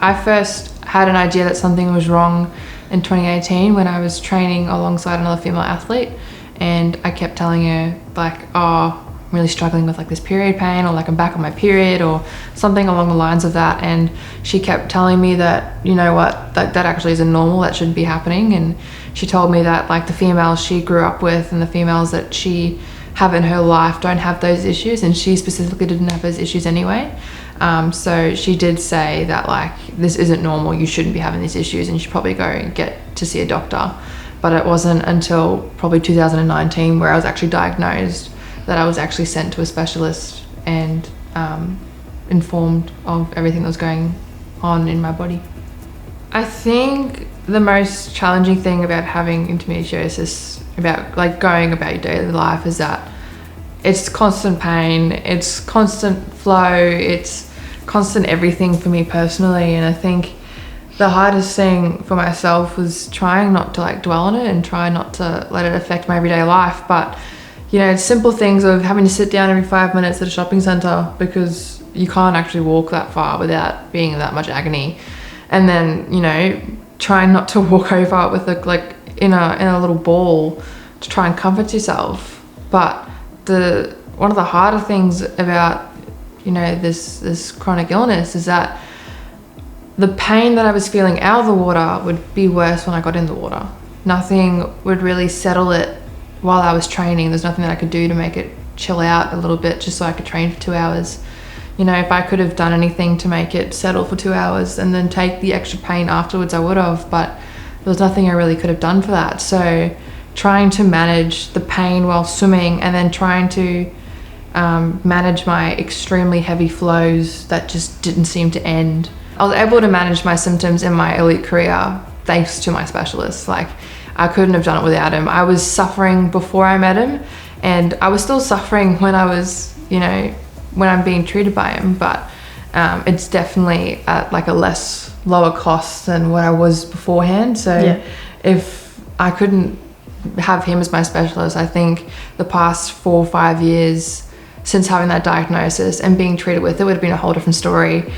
I first had an idea that something was wrong in 2018 when I was training alongside another female athlete, and I kept telling her like, oh, I'm really struggling with like this period pain, or like I'm back on my period, or something along the lines of that. And she kept telling me that, you know what, that actually isn't normal, that shouldn't be happening. And she told me that like the females she grew up with and the females that she have in her life don't have those issues, and she specifically didn't have those issues anyway. So she did say that like, this isn't normal, you shouldn't be having these issues, and you should probably go and get to see a doctor. But it wasn't until probably 2019 where I was actually diagnosed that I was actually sent to a specialist and informed of everything that was going on in my body. I think the most challenging thing about having endometriosis, about like going about your daily life, is that it's constant pain, it's constant flow, it's constant everything for me personally. And I think the hardest thing for myself was trying not to like dwell on it and try not to let it affect my everyday life. But you know, simple things of having to sit down every 5 minutes at a shopping centre because you can't actually walk that far without being in that much agony. And then, you know, trying not to walk over with like in a little ball to try and comfort yourself. But one of the harder things about, you know, this chronic illness is that the pain that I was feeling out of the water would be worse when I got in the water. Nothing would really settle it while I was training. There's nothing that I could do to make it chill out a little bit just so I could train for 2 hours. You know, if I could have done anything to make it settle for 2 hours and then take the extra pain afterwards, I would have, but there was nothing I really could have done for that. So trying to manage the pain while swimming, and then trying to manage my extremely heavy flows that just didn't seem to end. I was able to manage my symptoms in my elite career thanks to my specialist. Like, I couldn't have done it without him. I was suffering before I met him, and I was still suffering when I was, you know, when I'm being treated by him, but it's definitely at like a lower cost than what I was beforehand. So yeah. If I couldn't have him as my specialist, I think the past 4 or 5 years since having that diagnosis and being treated with it would have been a whole different story.